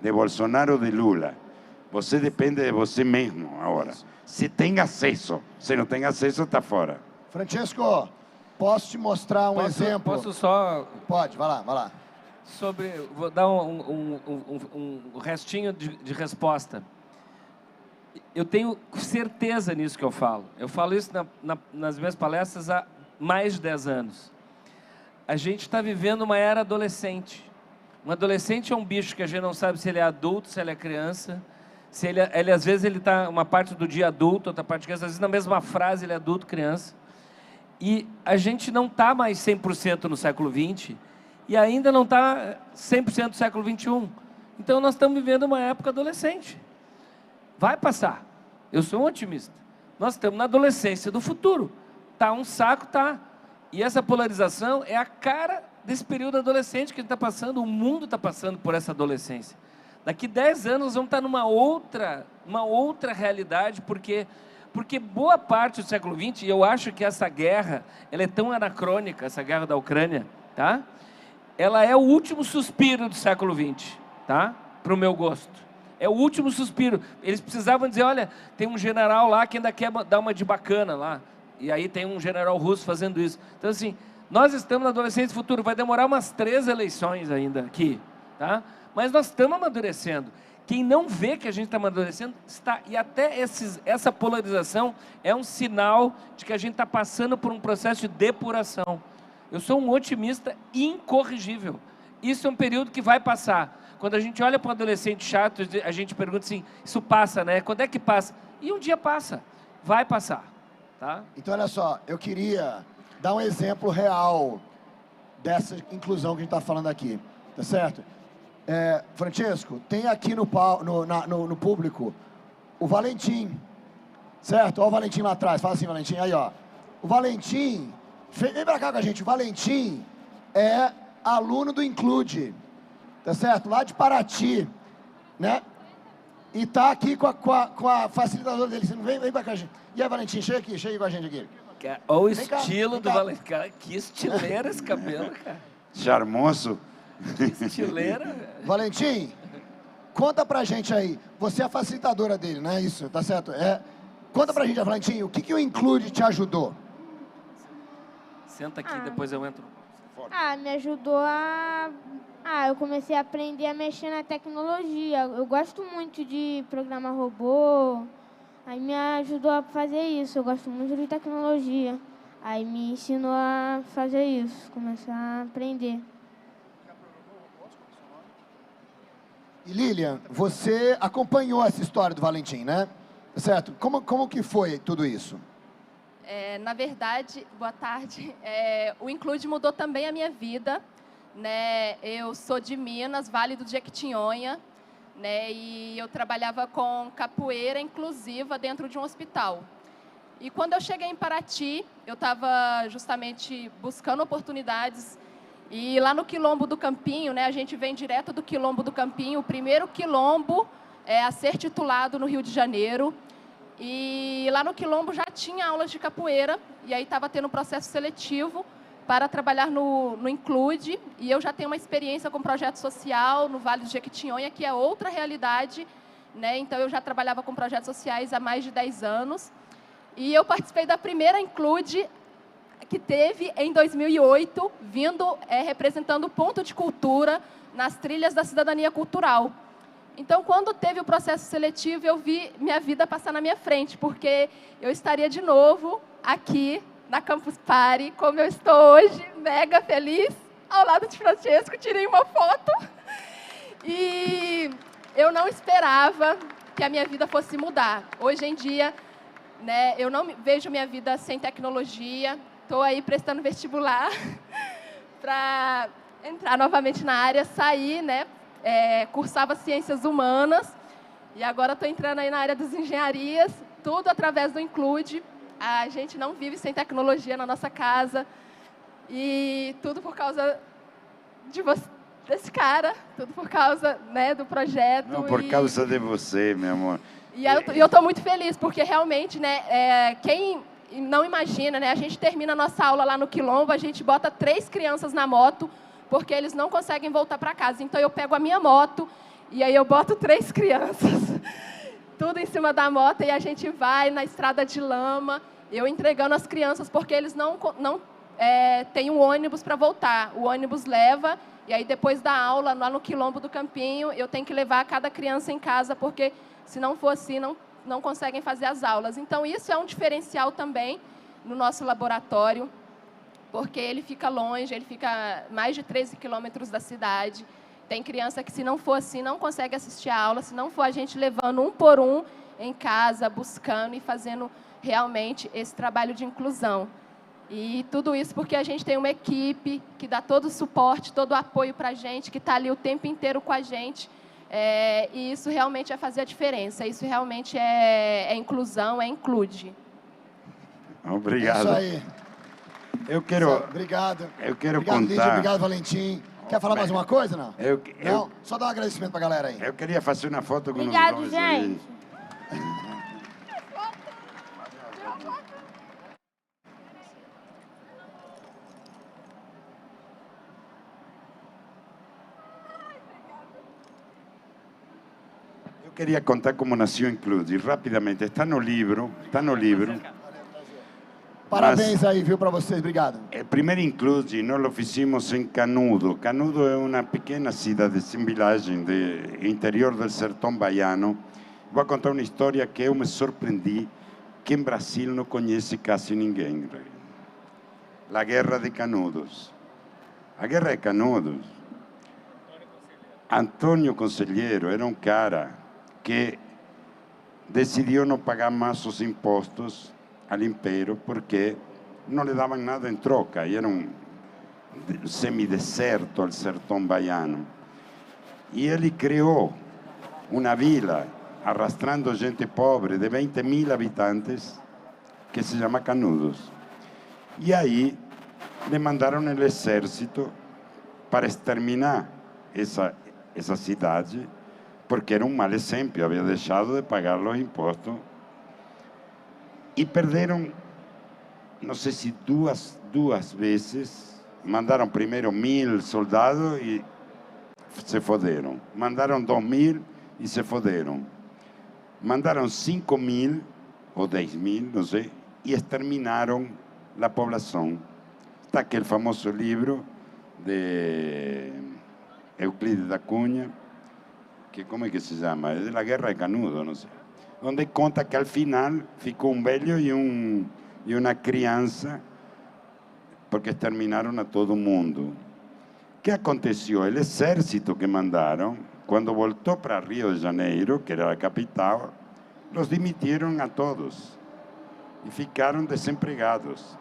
de Bolsonaro ou de Lula. Você depende de você mesmo agora. Se tem acesso. Se não tem acesso, está fora. Francesco, posso te mostrar um exemplo? Posso só... Pode, vai lá. Vou dar um restinho de resposta. Eu tenho certeza nisso que eu falo. Eu falo isso nas minhas palestras há mais de 10 anos. A gente está vivendo uma era adolescente. Um adolescente é um bicho que a gente não sabe se ele é adulto, se ele é criança, se ele às vezes ele está uma parte do dia adulto, outra parte criança, às vezes na mesma frase ele é adulto, criança. E a gente não está mais 100% no século XX e ainda não está 100% no século XXI. Então nós estamos vivendo uma época adolescente. Vai passar. Eu sou um otimista. Nós estamos na adolescência do futuro. Tá um saco, tá. E essa polarização é a cara desse período adolescente que a gente está passando, o mundo está passando por essa adolescência. Daqui 10 anos nós vamos estar numa outra realidade, porque boa parte do século XX, e eu acho que essa guerra, ela é tão anacrônica, essa guerra da Ucrânia, tá? Ela é o último suspiro do século XX, tá? Para o meu gosto. É o último suspiro. Eles precisavam dizer, olha, tem um general lá que ainda quer dar uma de bacana lá. E aí tem um general russo fazendo isso. Então, assim, nós estamos na adolescência do futuro. Vai demorar umas 3 eleições ainda aqui, tá? Mas nós estamos amadurecendo. Quem não vê que a gente está amadurecendo, está. E até essa polarização é um sinal de que a gente está passando por um processo de depuração. Eu sou um otimista incorrigível. Isso é um período que vai passar. Quando a gente olha para um adolescente chato, a gente pergunta assim, isso passa, né? Quando é que passa? E um dia passa. Vai passar. Tá? Então, olha só, eu queria dar um exemplo real dessa inclusão que a gente está falando aqui, tá certo? Francesco, tem aqui no público o Valentim, certo? Olha o Valentim lá atrás, fala assim, Valentim, aí ó. O Valentim, vem pra cá com a gente, o Valentim é aluno do Include, tá certo? Lá de Paraty, né? E tá aqui com a facilitadora dele, vem pra cá, gente. E aí, Valentim, chega com a gente aqui. Olha o estilo do Valentim. Cara, que estileira esse cabelo, cara. Charmoso. Que estileira. Valentim, conta pra gente aí. Você é a facilitadora dele, não é isso? Tá certo? Conta pra gente, Valentim, o que o Include te ajudou? Senta aqui, depois eu entro. Me ajudou eu comecei a aprender a mexer na tecnologia. Eu gosto muito de programar robô. Aí me ajudou a fazer isso. Eu gosto muito de tecnologia. Aí me ensinou a fazer isso, começar a aprender. E Lilian, você acompanhou essa história do Valentim, né? Certo? Como que foi tudo isso? Na verdade, boa tarde, o Include mudou também a minha vida, né? Eu sou de Minas, Vale do Jequitinhonha, né? E eu trabalhava com capoeira inclusiva dentro de um hospital. E quando eu cheguei em Paraty, eu estava justamente buscando oportunidades E lá no Quilombo do Campinho, né, a gente vem direto do Quilombo do Campinho, o primeiro quilombo a ser titulado no Rio de Janeiro. E lá no Quilombo já tinha aulas de capoeira, e aí estava tendo um processo seletivo para trabalhar no Include, e eu já tenho uma experiência com projeto social no Vale do Jequitinhonha, que é outra realidade, né? Então eu já trabalhava com projetos sociais há mais de 10 anos, e eu participei da primeira Include que teve em 2008, vindo representando o ponto de cultura nas trilhas da cidadania cultural. Então, quando teve o processo seletivo, eu vi minha vida passar na minha frente, porque eu estaria de novo aqui na Campus Party, como eu estou hoje, mega feliz, ao lado de Francesco, tirei uma foto. E eu não esperava que a minha vida fosse mudar. Hoje em dia, né, eu não vejo minha vida sem tecnologia. Estou aí prestando vestibular para entrar novamente na área, sair, né? Cursava Ciências Humanas e agora estou entrando aí na área das engenharias, tudo através do Include. A gente não vive sem tecnologia na nossa casa e tudo por causa de desse cara, tudo por causa, né, do projeto. Não, por causa de você, meu amor. E eu estou muito feliz, porque realmente, né, quem não imagina, né, a gente termina a nossa aula lá no Quilombo, a gente bota 3 crianças na moto, porque eles não conseguem voltar para casa. Então, eu pego a minha moto e aí eu boto 3 crianças, tudo em cima da moto, e a gente vai na estrada de lama, eu entregando as crianças, porque eles não têm um ônibus para voltar. O ônibus leva, e aí depois da aula, lá no Quilombo do Campinho, eu tenho que levar cada criança em casa, porque se não for assim, não conseguem fazer as aulas. Então, isso é um diferencial também no nosso laboratório, porque ele fica longe, ele fica mais de 13 quilômetros da cidade. Tem criança que, se não for assim, não consegue assistir a aula, se não for a gente levando um por um em casa, buscando e fazendo realmente esse trabalho de inclusão. E tudo isso porque a gente tem uma equipe que dá todo o suporte, todo o apoio para a gente, que está ali o tempo inteiro com a gente. E isso realmente é fazer a diferença. Isso realmente é inclusão, é include. Obrigado. É isso aí. Obrigado. Eu quero obrigado, contar. Lídia, obrigado, Valentim. Quer falar mais uma coisa, não? Não? Só dar um agradecimento para a galera aí. Eu queria fazer uma foto com Obrigado, os dois aí. gente. Eu queria contar como nasceu Include, rapidamente. Está no livro. Parabéns aí, viu, para vocês. Obrigado. O primeiro Include nós o fizemos em Canudo. Canudo é uma pequena cidade, sem vilagem, do interior do sertão baiano. Vou contar uma história que eu me surpreendi, que em Brasil não conhece quase ninguém. A Guerra de Canudos. A Guerra de Canudos. Antônio Conselheiro era um cara que decidiu não pagar mais os impostos al império, porque não lhe davam nada em troca, e era um semideserto al sertão baiano. E ele criou uma vila, arrastrando gente pobre, de 20.000 habitantes, que se chama Canudos. E aí le mandaram o exército para exterminar essa cidade, porque era um mau exemplo, havia deixado de pagar os impostos. E perderam, não sei se duas vezes, mandaram primeiro 1.000 soldados e se foderam. Mandaram 2.000 e se foderam. Mandaram 5.000 ou 10.000, não sei, e exterminaram a população. Está aquele famoso livro de Euclides da Cunha, que como é que se chama? É da Guerra de Canudo, não sei. Onde conta que al final ficou um velho e uma criança, porque exterminaram a todo mundo. O que aconteceu? O exército que mandaram, quando voltou para Rio de Janeiro, que era a capital, los demitiram a todos e ficaram desempregados.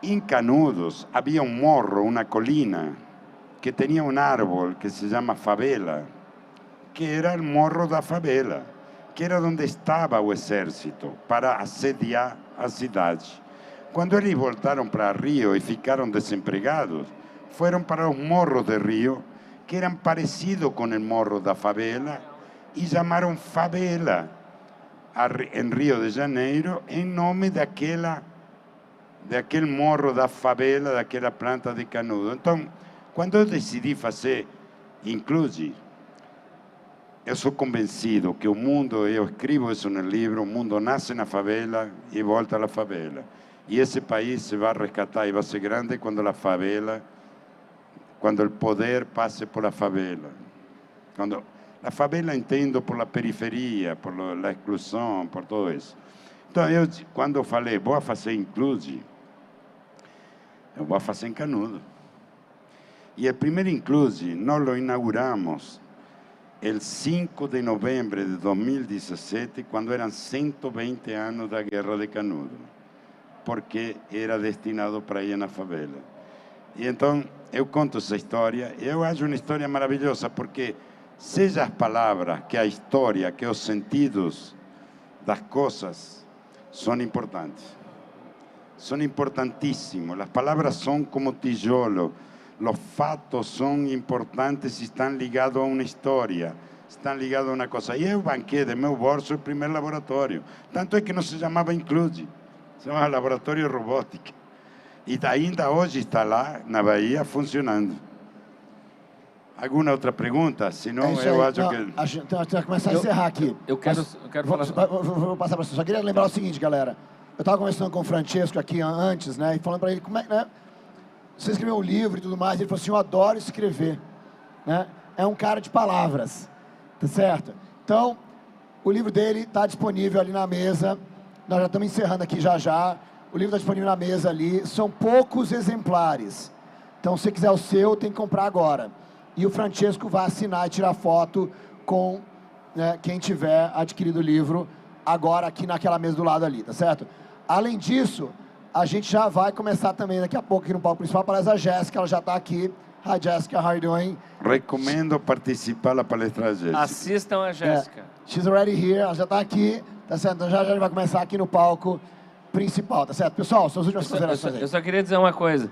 Em Canudos havia um morro, uma colina, que tinha um árvore que se chama favela, que era o morro da favela, que era onde estava o exército para assediar a cidade. Quando eles voltaram para Rio e ficaram desempregados, fueron para los morros de Río, que eran parecidos con el morro da favela, y llamaron favela en Río de Janeiro en nome de aquel morro da favela, daquela planta de canudo. Então, quando eu decidi fazer Inclusi, eu sou convencido que o mundo, eu escrevo isso no livro, o mundo nasce na favela e volta à favela. E esse país se vai resgatar e vai ser grande quando a favela, quando o poder passe por a favela. Quando a favela entendo por a periferia, por a exclusão, por tudo isso. Então, eu, quando eu falei, vou fazer Inclusi, eu vou fazer em Canudo. E o primeiro Inclusi, nós lo inauguramos el 5 de novembro de 2017, quando eram 120 anos da Guerra de Canudo, porque era destinado para ir na favela. E então, eu conto essa história, e eu acho uma história maravilhosa, porque seja as palavras, que a história, que os sentidos das coisas são importantes. São importantíssimos. As palavras são como tijolo. Los fatos son importantes y están ligados a una historia, están ligados a una cosa. Y eu banquei de meu bolso el primer laboratorio. Tanto es que no se llamaba Inclusi, se llamaba Laboratório Robótica. Y ainda hoje está lá, na Bahia, funcionando. Alguma outra pergunta? Senão eu acho que... A gente vai começar a encerrar aqui. Eu quero falar... Vou passar para você. Só queria lembrar o seguinte, galera. Eu estava conversando com o Francesco aqui antes, né? E falando para ele como é que... Né? Você escreveu um livro e tudo mais, ele falou assim, eu adoro escrever, né? É um cara de palavras, tá certo? Então, o livro dele está disponível ali na mesa, nós já estamos encerrando aqui já. O livro está disponível na mesa ali, são poucos exemplares, então se você quiser o seu, tem que comprar agora. E o Francesco vai assinar e tirar foto com, né, quem tiver adquirido o livro agora aqui naquela mesa do lado ali, tá certo? Além disso, a gente já vai começar também daqui a pouco aqui no palco principal. Parece a Jéssica, ela já está aqui. Hi Jessica, how are you doing? Recomendo participar da palestra da Jéssica. Assistam a Jéssica. She's already here, ela já está aqui, tá certo? Então já a gente vai começar aqui no palco principal, tá certo? Pessoal, suas últimas considerações aí. Eu só queria dizer uma coisa.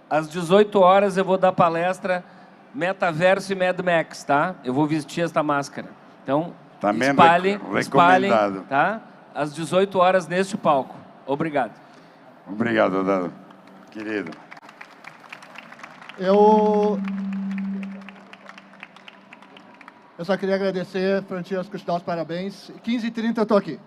Às 18 horas eu vou dar palestra Metaverso e Mad Max, tá? Eu vou vestir esta máscara. Então, também espalhem, recomendado. tá? Às 18 horas neste palco. Obrigado. Obrigado, Dado. Querido. Eu só queria agradecer, Francesco, te dar os parabéns. 15h30 eu estou aqui.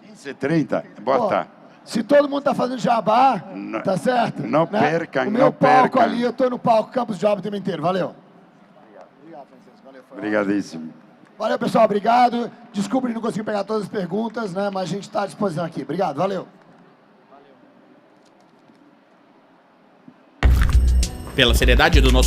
15h30? Boa tarde. Se todo mundo está fazendo jabá, tá certo? Não né? percam, o meu não palco percam. ali, eu estou no palco Campus Job o tempo inteiro. Valeu. Obrigado, Francesco. Valeu. Obrigadíssimo. Valeu, pessoal. Obrigado. Desculpe, não consegui pegar todas as perguntas, né? Mas a gente está à disposição aqui. Obrigado. Valeu. Pela seriedade do nosso